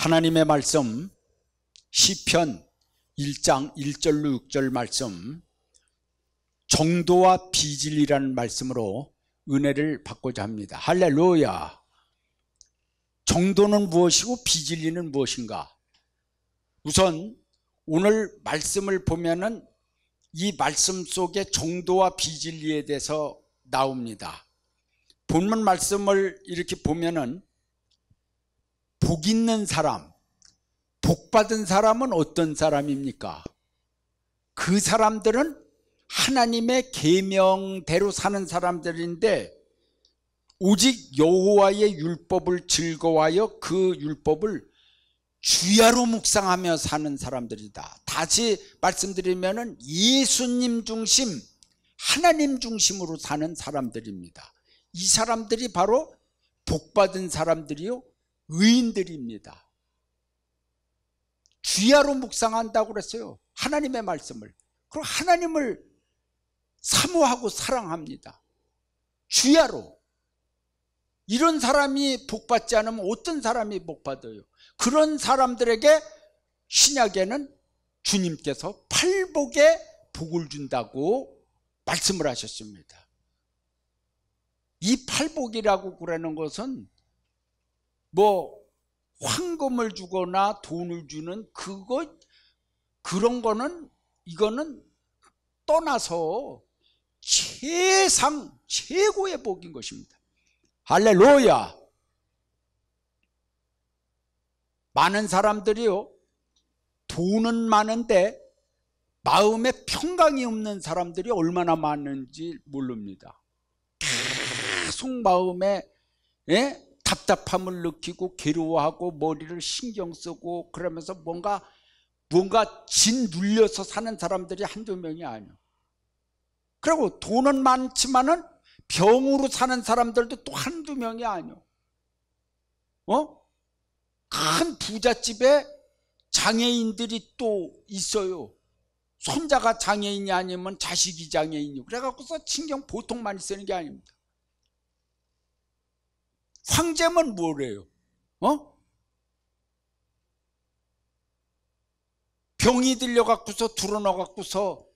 하나님의 말씀 시편 1장 1절로 6절 말씀, 정도와 비질이라는 말씀으로 은혜를 받고자 합니다. 할렐루야. 정도는 무엇이고 비진리는 무엇인가? 우선 오늘 말씀을 보면은 이 말씀 속에 정도와 비진리에 대해서 나옵니다. 본문 말씀을 이렇게 보면은 복 있는 사람, 복 받은 사람은 어떤 사람입니까? 그 사람들은 하나님의 계명대로 사는 사람들인데 오직 여호와의 율법을 즐거워하여 그 율법을 주야로 묵상하며 사는 사람들이다. 다시 말씀드리면은 예수님 중심, 하나님 중심으로 사는 사람들입니다. 이 사람들이 바로 복받은 사람들이요, 의인들입니다. 주야로 묵상한다고 그랬어요. 하나님의 말씀을. 그리고 하나님을 사모하고 사랑합니다. 주야로. 이런 사람이 복받지 않으면 어떤 사람이 복받아요? 그런 사람들에게 신약에는 주님께서 팔복의 복을 준다고 말씀을 하셨습니다. 이 팔복이라고 그러는 것은 뭐 황금을 주거나 돈을 주는 그런 거는, 이거는 떠나서 최고의 복인 것입니다. 할렐루야. 많은 사람들이요, 돈은 많은데 마음에 평강이 없는 사람들이 얼마나 많은지 모릅니다. 계속 마음에 답답함을 느끼고 괴로워하고 머리를 신경 쓰고 그러면서 뭔가 진 눌려서 사는 사람들이 한두 명이 아니에요. 그리고 돈은 많지만은 병으로 사는 사람들도 또 한두 명이 아니에요. 큰 부잣집에 장애인들이 또 있어요. 손자가 장애인이 아니면 자식이 장애인이고 그래갖고서 신경 보통 많이 쓰는 게 아닙니다. 황제면 뭐래요? 병이 들려갖고서 들어넣어갖고서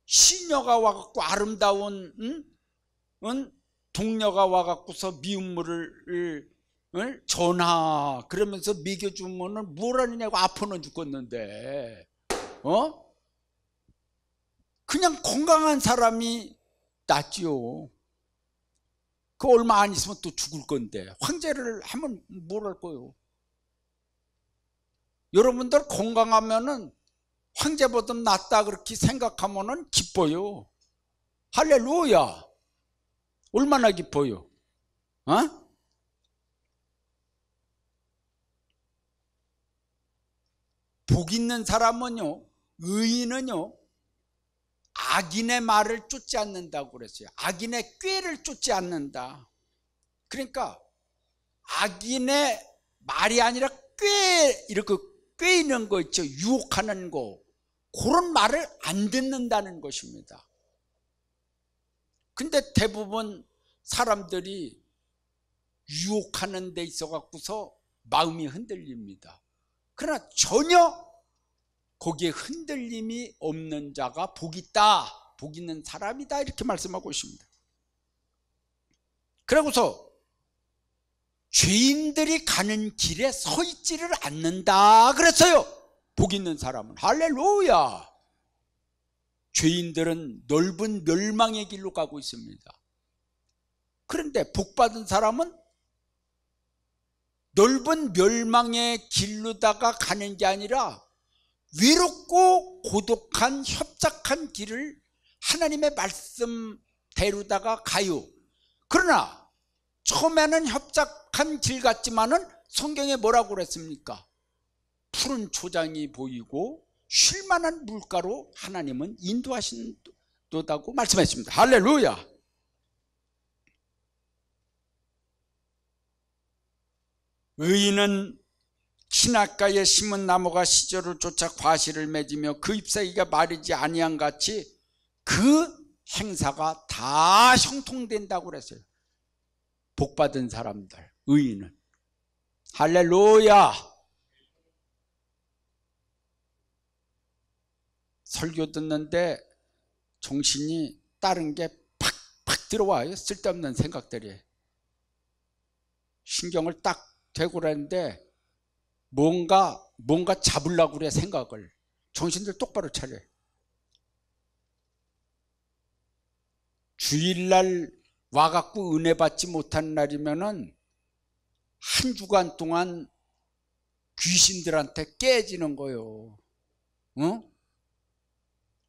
시녀가 와갖고 아름다운 동녀가 와갖고서 미움물을 전하 그러면서 먹여주면은 뭘 하느냐고 아파는 죽겠는데 그냥 건강한 사람이 낫지요. 그 얼마 안 있으면 또 죽을 건데 황제를 하면 뭘 할 거예요? 여러분들 건강하면은 황제보다 낫다 그렇게 생각하면은 기뻐요. 할렐루야. 얼마나 기뻐요? 복 있는 사람은요, 의인은요, 악인의 말을 쫓지 않는다고 그랬어요. 악인의 꾀를 쫓지 않는다. 그러니까 악인의 말이 아니라 이렇게 꾀이는 거 있죠. 유혹하는 거. 그런 말을 안 듣는다는 것입니다. 근데 대부분 사람들이 유혹하는 데 있어 갖고서 마음이 흔들립니다. 그러나 전혀 거기에 흔들림이 없는 자가 복 있다, 복 있는 사람이다 이렇게 말씀하고 있습니다. 그러고서 죄인들이 가는 길에 서 있지를 않는다 그랬어요. 복 있는 사람은. 할렐루야. 죄인들은 넓은 멸망의 길로 가고 있습니다. 그런데 복 받은 사람은 넓은 멸망의 길로다가 가는 게 아니라 외롭고 고독한 협착한 길을 하나님의 말씀대로다가 가요. 그러나 처음에는 협착한 길 같지만은 성경에 뭐라고 그랬습니까? 푸른 초장이 보이고 쉴만한 물가로 하나님은 인도하신다고 말씀했습니다. 할렐루야. 의인은 시냇가에 심은 나무가 시절을 쫓아 과실을 맺으며 그 잎사귀가 마르지 아니한 같이 그 행사가 다 형통된다고 그랬어요. 복받은 사람들, 의인은. 할렐루야. 설교 듣는데 정신이 다른 게 팍팍 들어와요. 쓸데없는 생각들이. 신경을 딱 대고 그랬는데 뭔가 잡으려고 그래. 생각을. 정신들 똑바로 차려. 주일날 와갖고 은혜 받지 못한 날이면은 한 주간 동안 귀신들한테 깨지는 거예요. 응?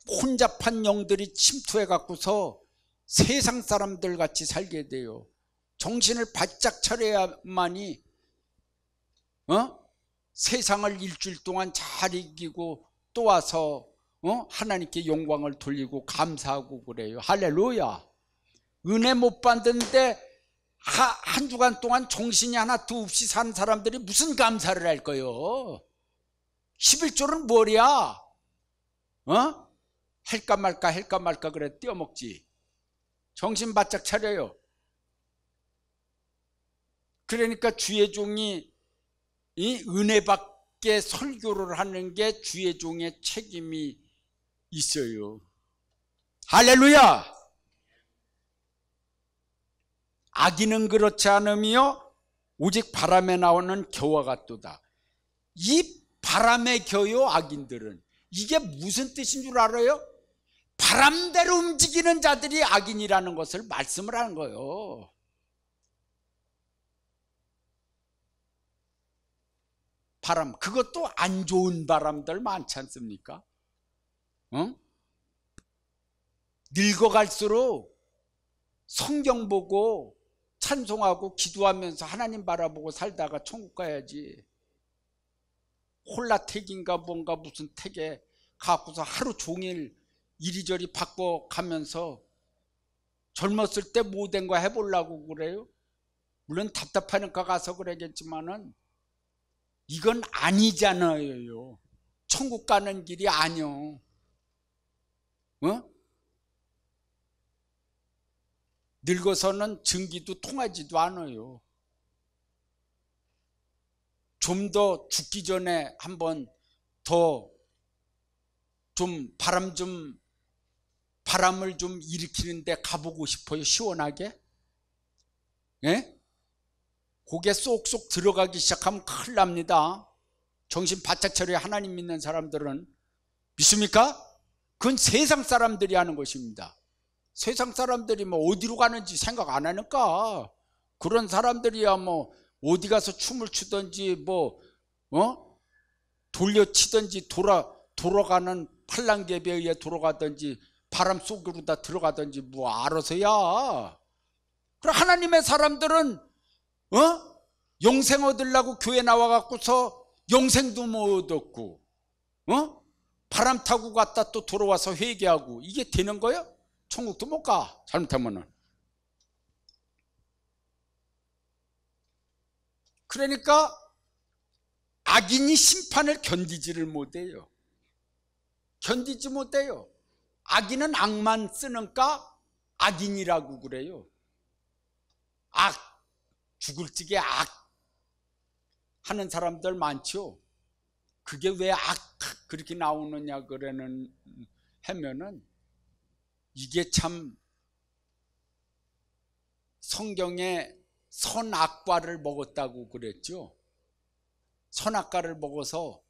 혼잡한 영들이 침투해 갖고서 세상 사람들 같이 살게 돼요. 정신을 바짝 차려야만이 세상을 일주일 동안 잘 이기고 또 와서 하나님께 영광을 돌리고 감사하고 그래요. 할렐루야. 은혜 못 받는데 한 주간 동안 정신이 하나도 없이 사는 사람들이 무슨 감사를 할 거요? 11조는 뭐야? 할까 말까 그래 떼어먹지. 정신 바짝 차려요. 그러니까 주의 종이 이 은혜 받게 설교를 하는 게 주의 종의 책임이 있어요. 할렐루야. 악인은 그렇지 않으며 오직 바람에 나오는 겨와 같도다. 이 바람에 겨요. 악인들은 이게 무슨 뜻인 줄 알아요? 바람대로 움직이는 자들이 악인이라는 것을 말씀을 하는 거예요. 바람, 그것도 안 좋은 바람들 많지 않습니까? 늙어갈수록 성경 보고 찬송하고 기도하면서 하나님 바라보고 살다가 천국 가야지. 홀라택인가 뭔가 무슨 택에 가고서 하루 종일 이리저리 바꿔가면서 젊었을 때 못된 거 해보려고 그래요. 물론 답답하니까 가서 그러겠지만은 이건 아니잖아요. 천국 가는 길이 아니요. 늙어서는 증기도 통하지도 않아요. 좀 더 죽기 전에 한번 더 좀 바람을 좀 일으키는데 가보고 싶어요. 시원하게. 예? 고개 쏙쏙 들어가기 시작하면 큰일 납니다. 정신 바짝 차려야. 하나님 믿는 사람들은. 믿습니까? 그건 세상 사람들이 하는 것입니다. 세상 사람들이 뭐 어디로 가는지 생각 안 하니까 그런 사람들이야 뭐 어디 가서 춤을 추든지 뭐 돌려치든지 돌아가는 팔랑개비에 의해 돌아가든지 바람 속으로 다 들어가든지 뭐 알아서야. 그럼 하나님의 사람들은 영생 얻으려고 교회 나와갖고서 영생도 못 얻고 바람 타고 갔다 또 돌아와서 회개하고 이게 되는 거예요? 천국도 못 가. 잘못하면은. 그러니까 악인이 심판을 견디지를 못해요. 견디지 못해요. 악인은 악만 쓰니까 악인이라고 그래요. 악, 죽을 적에 악 하는 사람들 많죠. 그게 왜 악 그렇게 나오느냐 그러는 하면은 이게 참 성경에 선악과를 먹었다고 그랬죠. 선악과를 먹어서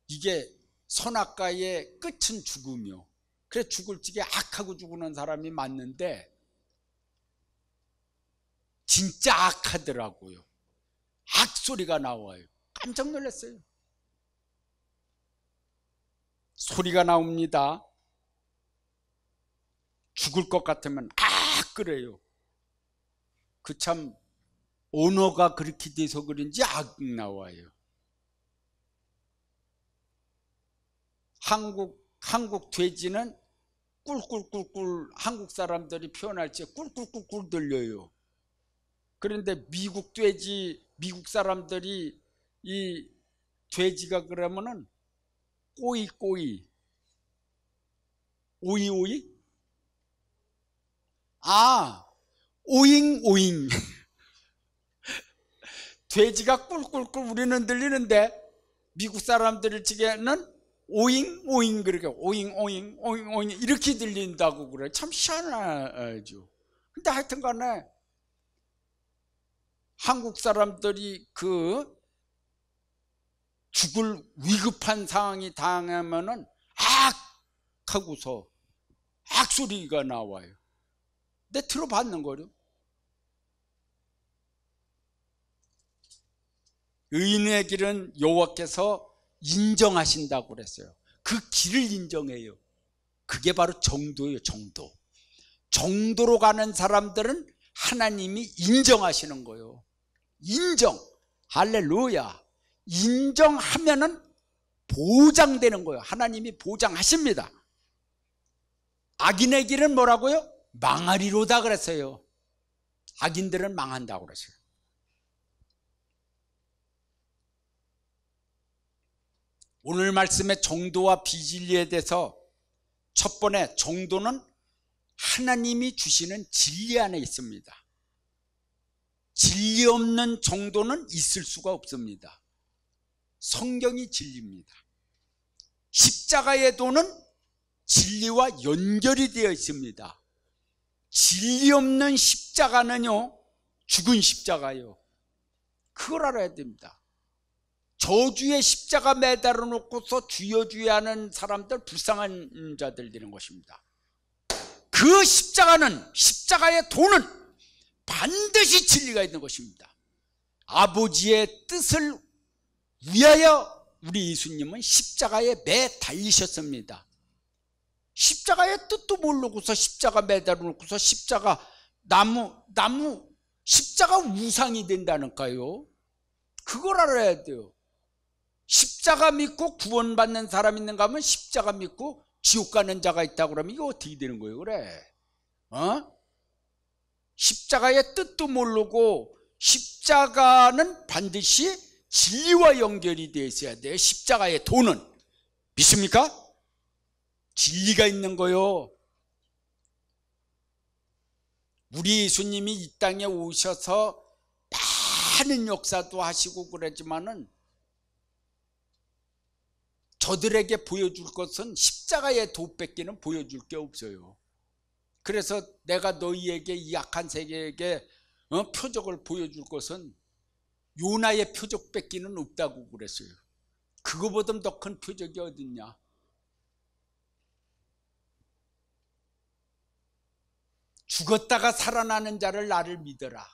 이게 선악과의 끝은 죽음이요. 그래 죽을 적에 악하고 죽는 사람이 맞는데 진짜 악하더라고요. 악소리가 나와요. 깜짝 놀랐어요. 소리가 나옵니다. 죽을 것 같으면 그래요. 그 참 언어가 그렇게 돼서 그런지 악 나와요. 한국 돼지는 꿀꿀꿀꿀 한국 사람들이 표현할 때 꿀꿀꿀꿀 들려요. 그런데 미국 돼지, 미국 사람들이 이 돼지가 그러면은 꼬이 오이 오잉 돼지가 꿀꿀꿀 우리는 들리는데 미국 사람들 측에는 오잉 오잉 그렇게 오잉 오잉 오잉 오잉 이렇게 들린다고 그래. 참 희한하죠. 근데 하여튼 간에 한국 사람들이 그 죽을 위급한 상황이 당하면은 악 하고서 악소리가 나와요. 내 들어봤는 거요. 의인의 길은 여호와께서 인정하신다고 그랬어요. 그 길을 인정해요. 그게 바로 정도예요. 정도. 정도로 가는 사람들은 하나님이 인정하시는 거예요. 인정. 할렐루야. 인정하면은 보장되는 거예요. 하나님이 보장하십니다. 악인의 길은 뭐라고요? 망하리로다 그랬어요. 악인들은 망한다고 그랬어요. 오늘 말씀의 정도와 비진리에 대해서 첫 번째, 정도는 하나님이 주시는 진리 안에 있습니다. 진리 없는 정도는 있을 수가 없습니다. 성경이 진리입니다. 십자가의 도는 진리와 연결이 되어 있습니다. 진리 없는 십자가는요, 죽은 십자가요. 그걸 알아야 됩니다. 저주의 십자가 매달아 놓고서 주여 주여 하는 사람들, 불쌍한 자들 되는 것입니다. 그 십자가의 도는 반드시 진리가 있는 것입니다. 아버지의 뜻을 위하여 우리 예수님은 십자가에 매 달리셨습니다. 십자가의 뜻도 모르고서 십자가 매달아 놓고서 십자가 나무 십자가 우상이 된다니까요. 그걸 알아야 돼요. 십자가 믿고 구원받는 사람 있는가 하면 십자가 믿고 지옥 가는 자가 있다고 그러면 이거 어떻게 되는 거예요? 그래. 십자가의 뜻도 모르고 십자가는 반드시 진리와 연결이 되어 있어야 돼요. 십자가의 도는. 믿습니까? 진리가 있는 거요. 우리 예수님이 이 땅에 오셔서 많은 역사도 하시고 그러지만은 저들에게 보여줄 것은 십자가의 도밖에는 보여줄 게 없어요. 그래서 내가 너희에게, 이 약한 세계에게 표적을 보여줄 것은 요나의 표적밖에는 없다고 그랬어요. 그거보다 더 큰 표적이 어딨냐? 죽었다가 살아나는 자를 나를 믿어라.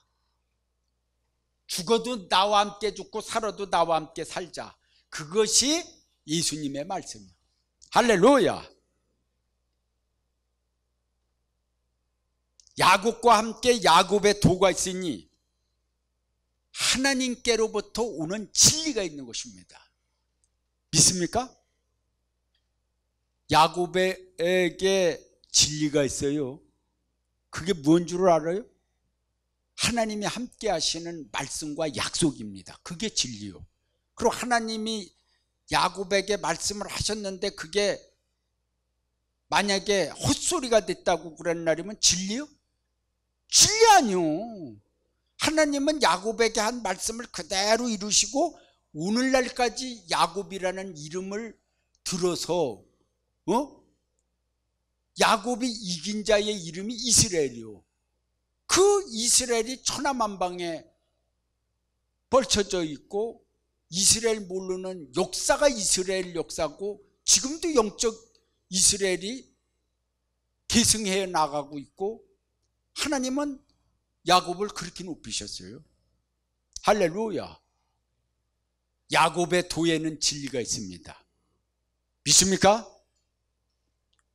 죽어도 나와 함께 죽고 살아도 나와 함께 살자. 그것이 예수님의 말씀이에요. 할렐루야. 야곱과 함께 야곱의 도가 있으니 하나님께로부터 오는 진리가 있는 것입니다. 믿습니까? 야곱에게 진리가 있어요. 그게 뭔 줄 알아요? 하나님이 함께 하시는 말씀과 약속입니다. 그게 진리요. 그리고 하나님이 야곱에게 말씀을 하셨는데 그게 만약에 헛소리가 됐다고 그런 날이면 진리요? 진리 아니요. 하나님은 야곱에게 한 말씀을 그대로 이루시고 오늘날까지 야곱이라는 이름을 들어서 야곱이 이긴 자의 이름이 이스라엘이요. 그 이스라엘이 천하만방에 벌쳐져 있고 이스라엘 모르는 역사가 이스라엘 역사고 지금도 영적 이스라엘이 계승해 나가고 있고 하나님은 야곱을 그렇게 높이셨어요. 할렐루야. 야곱의 도에는 진리가 있습니다. 믿습니까?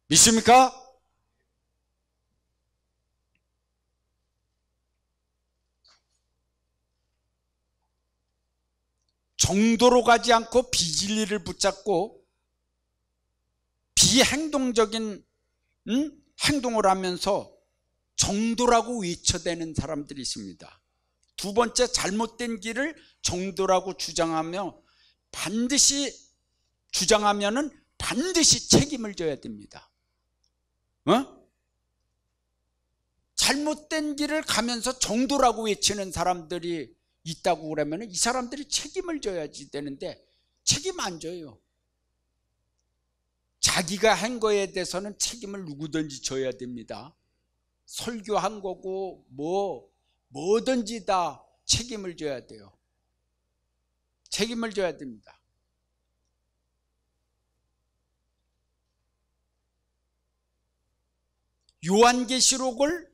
믿습니까? 정도로 가지 않고 비진리를 붙잡고 비행동적인 행동을 하면서 정도라고 외쳐대는 사람들이 있습니다. 두 번째, 잘못된 길을 정도라고 주장하면은 반드시 책임을 져야 됩니다. 잘못된 길을 가면서 정도라고 외치는 사람들이 있다고 그러면 이 사람들이 책임을 져야지 되는데 책임 안 져요. 자기가 한 거에 대해서는 책임을 누구든지 져야 됩니다. 설교한 거고 뭐든지 다 책임을 져야 돼요. 책임을 져야 됩니다. 요한계시록을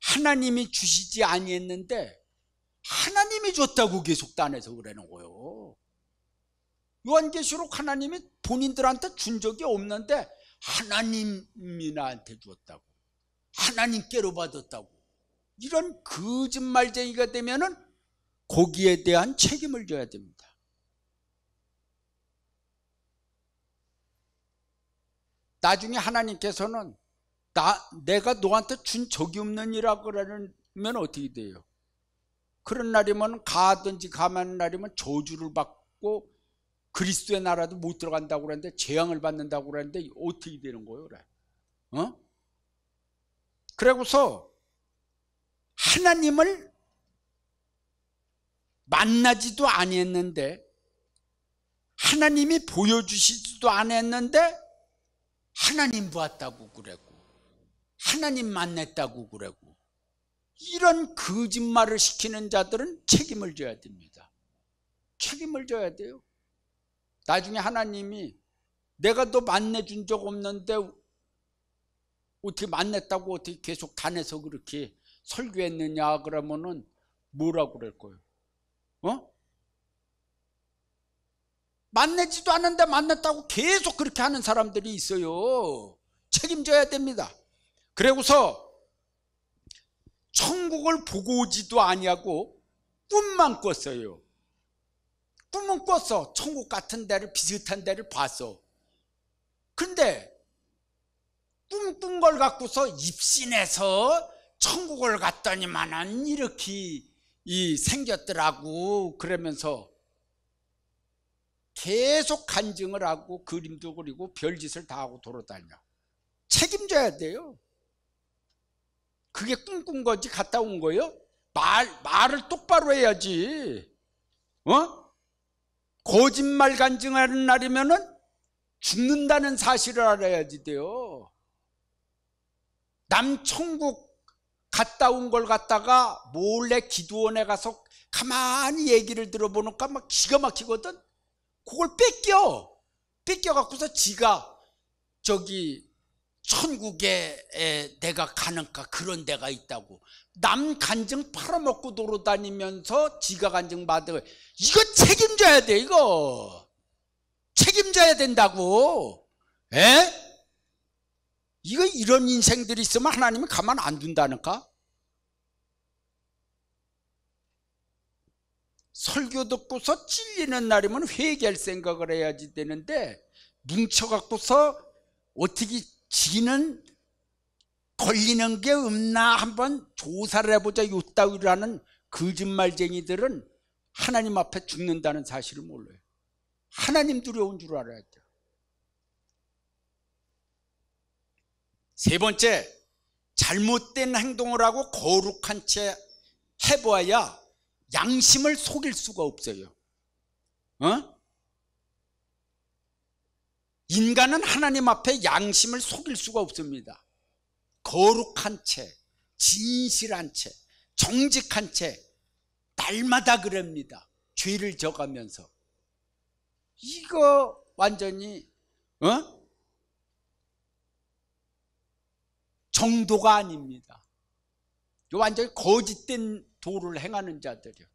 하나님이 주시지 아니했는데 하나님이 줬다고 계속 딴에서 그러는 거예요. 요한계시록 하나님이 본인들한테 준 적이 없는데 하나님이 나한테 줬다고, 하나님께로 받았다고, 이런 거짓말쟁이가 되면은 거기에 대한 책임을 져야 됩니다. 나중에 하나님께서는 내가 너한테 준 적이 없느니라 그러면 어떻게 돼요? 그런 날이면 가든지 가만 날이면 저주를 받고 그리스도의 나라도 못 들어간다고 그러는데, 재앙을 받는다고 그러는데 어떻게 되는 거예요? 그래? 그러고서 하나님을 만나지도 아니했는데, 하나님이 보여주시지도 않았는데 하나님 보았다고 그러고 하나님 만났다고 그러고, 이런 거짓말을 시키는 자들은 책임을 져야 됩니다. 책임을 져야 돼요. 나중에 하나님이 내가 너 만나준 적 없는데 어떻게 만났다고 어떻게 계속 다녀서 그렇게 설교했느냐 그러면은 뭐라고 그럴 거예요? 만나지도 않는데 만났다고 계속 그렇게 하는 사람들이 있어요. 책임져야 됩니다. 그러고서 천국을 보고 오지도 아니하고 꿈만 꿨어요. 꿈은 꿨어. 천국 같은 데를, 비슷한 데를 봤어. 근데 꿈 꾼 걸 갖고서 입신해서 천국을 갔더니만은 이렇게 생겼더라고 그러면서 계속 간증을 하고 그림도 그리고 별짓을 다 하고 돌아다녀. 책임져야 돼요. 그게 꿈꾼 거지 갔다 온 거예요? 말을 똑바로 해야지. 거짓말 간증하는 날이면은 죽는다는 사실을 알아야지 돼요. 남 천국 갔다 온 걸 갖다가 몰래 기도원에 가서 가만히 얘기를 들어보니까 막 기가 막히거든. 그걸 뺏겨갖고서 지가 저기 천국에 내가 가는가 그런 데가 있다고 남 간증 팔아먹고 돌아다니면서 지가 간증 받아. 이거 책임져야 돼. 이거 책임져야 된다고. 이거 이런 인생들이 있으면 하나님이 가만 안 둔다니까. 설교 듣고서 찔리는 날이면 회개할 생각을 해야지 되는데, 뭉쳐갖고서 어떻게 지는 걸리는 게 없나 한번 조사를 해보자 요따위라는 거짓말쟁이들은 하나님 앞에 죽는다는 사실을 몰라요. 하나님 두려운 줄 알아야 돼요. 세 번째, 잘못된 행동을 하고 거룩한 채 해보아야 양심을 속일 수가 없어요. 인간은 하나님 앞에 양심을 속일 수가 없습니다. 거룩한 채, 진실한 채, 정직한 채 날마다 그럽니다. 죄를 져가면서. 이거 완전히 정도가 아닙니다. 이거 완전히 거짓된 도를 행하는 자들이요.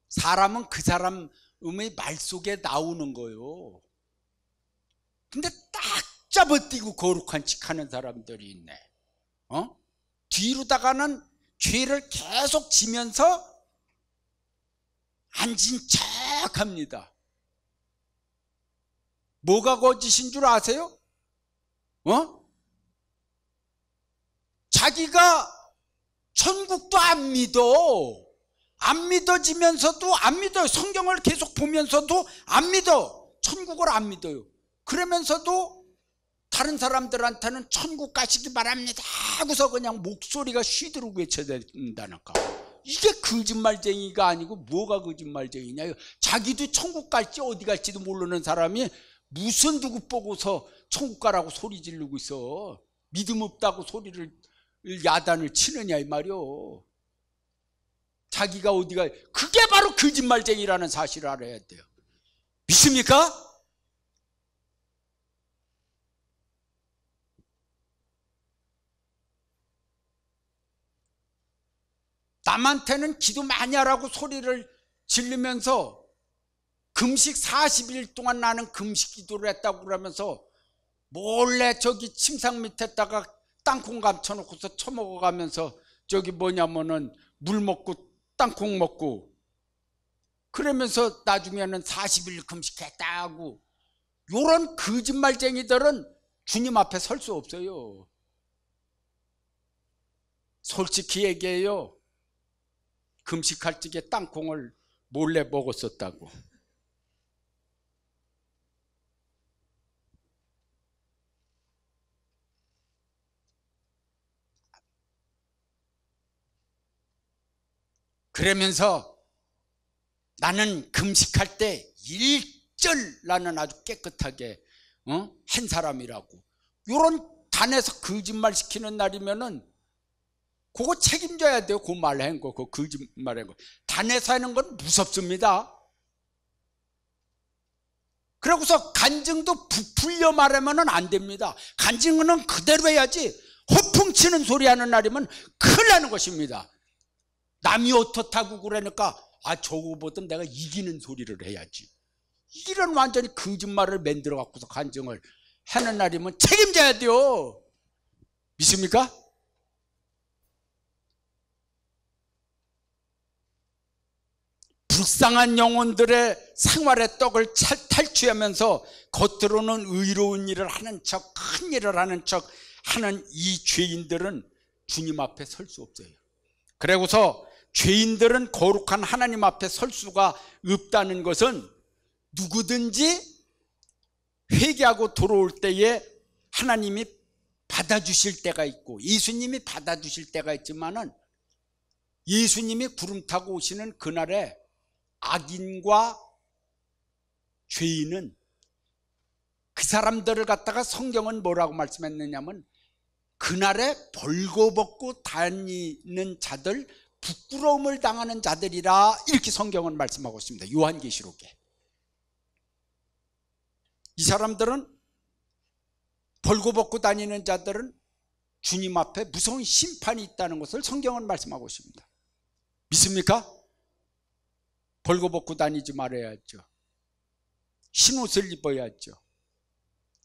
사람은 그 사람의 말 속에 나오는 거예요. 근데 딱 잡아뛰고 거룩한 척 하는 사람들이 있네. 뒤로다가는 죄를 계속 지면서 앉은 척 합니다. 뭐가 거짓인 줄 아세요? 자기가 천국도 안 믿어. 안 믿어지면서도 안 믿어요. 성경을 계속 보면서도 안 믿어. 천국을 안 믿어요. 그러면서도 다른 사람들한테는 천국 가시기 바랍니다 하고서 그냥 목소리가 쉬도록 외쳐야 된다니까. 이게 거짓말쟁이가 아니고 뭐가 거짓말쟁이냐. 자기도 천국 갈지 어디 갈지도 모르는 사람이 무슨 누구 보고서 천국 가라고 소리 지르고 있어. 믿음 없다고 소리를 야단을 치느냐 이 말이요. 자기가 어디가, 그게 바로 거짓말쟁이라는 사실을 알아야 돼요. 믿습니까? 남한테는 기도 많이 하라고 소리를 지르면서 금식 40일 동안 나는 금식 기도를 했다고 그러면서 몰래 저기 침상 밑에다가 땅콩 감춰놓고서 처먹어가면서 저기 뭐냐면은 물 먹고 땅콩 먹고 그러면서 나중에는 40일 금식했다고. 요런 거짓말쟁이들은 주님 앞에 설 수 없어요. 솔직히 얘기해요. 금식할 적에 땅콩을 몰래 먹었었다고. 그러면서 나는 금식할 때 일절 나는 아주 깨끗하게 한 사람이라고. 요런 단에서 거짓말 시키는 날이면은 그거 책임져야 돼요. 그 말한 거, 그 거짓말한 거. 단에서 하는 건 무섭습니다. 그러고서 간증도 부풀려 말하면 안 됩니다. 간증은 그대로 해야지. 허풍치는 소리 하는 날이면 큰일 나는 것입니다. 남이 어떻다고 그러니까 저거보다 내가 이기는 소리를 해야지. 이런 완전히 거짓말을 만들어 갖고서 간증을 하는 날이면 책임져야 돼요. 믿습니까? 불쌍한 영혼들의 생활의 떡을 탈취하면서 겉으로는 의로운 일을 하는 척, 큰 일을 하는 척 하는 이 죄인들은 주님 앞에 설 수 없어요. 그리고서 죄인들은 거룩한 하나님 앞에 설 수가 없다는 것은 누구든지 회개하고 돌아올 때에 하나님이 받아주실 때가 있고 예수님이 받아주실 때가 있지만은 예수님이 구름 타고 오시는 그날에 악인과 죄인은 그 사람들을 갖다가 성경은 뭐라고 말씀했느냐면 그날에 벌거벗고 다니는 자들, 부끄러움을 당하는 자들이라 이렇게 성경은 말씀하고 있습니다. 요한계시록에. 이 사람들은 벌거벗고 다니는 자들은 주님 앞에 무서운 심판이 있다는 것을 성경은 말씀하고 있습니다. 믿습니까? 벌거벗고 다니지 말아야죠. 흰옷을 입어야죠.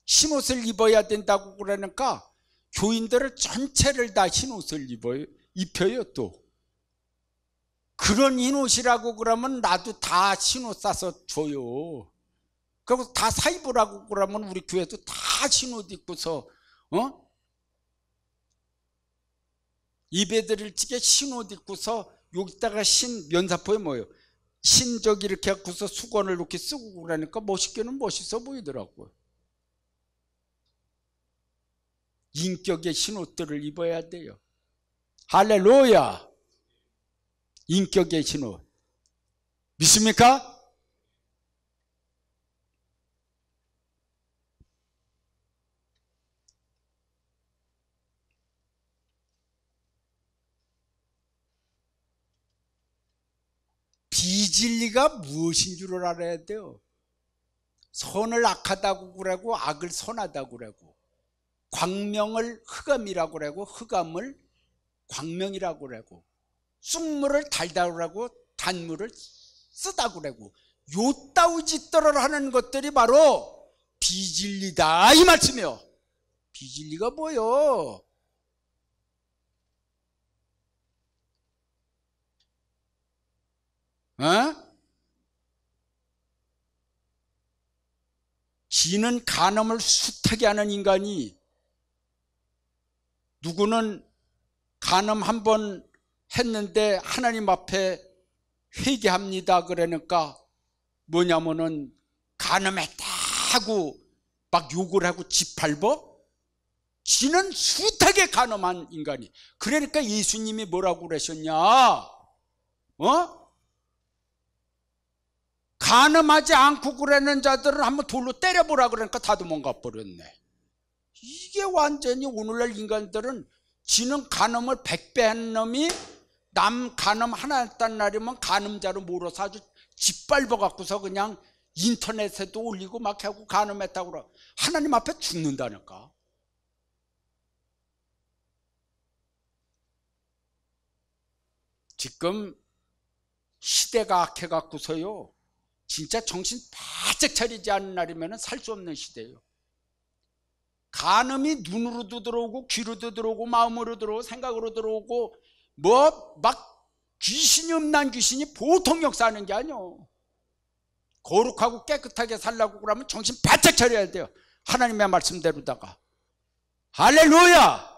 흰옷을 입어야 된다고 그러니까 교인들을 전체를 다 흰옷을 입혀요. 또 그런 흰옷이라고 그러면 나도 다 흰옷 싸서 줘요. 그리고 다 사입으라고 그러면 우리 교회도 다 흰옷 입고서 예배드릴 적에 흰옷 입고서 여기다가 흰 면사포에 뭐예요? 흰 이렇게 갖고서 수건을 이렇게 쓰고 그러니까 멋있게는 멋있어 보이더라고요. 인격의 흰옷들을 입어야 돼요. 할렐루야. 인격의 흰옷. 믿습니까? 비진리가 무엇인 줄을 알아야 돼요. 선을 악하다고 그러고 악을 선하다고 그러고 광명을 흑암이라고 그러고 흑암을 광명이라고 그러고 쑥물을 달다고 그러고 단물을 쓰다고 그러고 요따위 짓들을 하는 것들이 바로 비진리다 이 말씀이요. 비진리가 뭐요? 지는 간음을 숱하게 하는 인간이 누구는 간음 한 번 했는데 하나님 앞에 회개합니다 그러니까 뭐냐면은 간음했다고 막 욕을 하고 짓밟어? 지는 숱하게 가늠한 인간이. 그러니까 예수님이 뭐라고 그러셨냐? 가늠하지 않고 그러는 자들은 한번 돌로 때려보라 그러니까 다 도망가 버렸네. 이게 완전히 오늘날 인간들은 지는 가늠을 100배 한 놈이 남 가늠 하나 했단 날이면 가늠자로 몰아서 아주 짓밟아 갖고서 그냥 인터넷에도 올리고 막 하고 가늠했다고 그러. 하나님 앞에 죽는다니까. 지금 시대가 악해 갖고서요, 진짜 정신 바짝 차리지 않는 날이면 살 수 없는 시대예요. 간음이 눈으로도 들어오고 귀로도 들어오고 마음으로 들어오고 생각으로 들어오고 뭐 막 귀신이 없는 귀신이 보통 역사하는 게 아니요. 거룩하고 깨끗하게 살라고 그러면 정신 바짝 차려야 돼요. 하나님의 말씀대로다가. 할렐루야.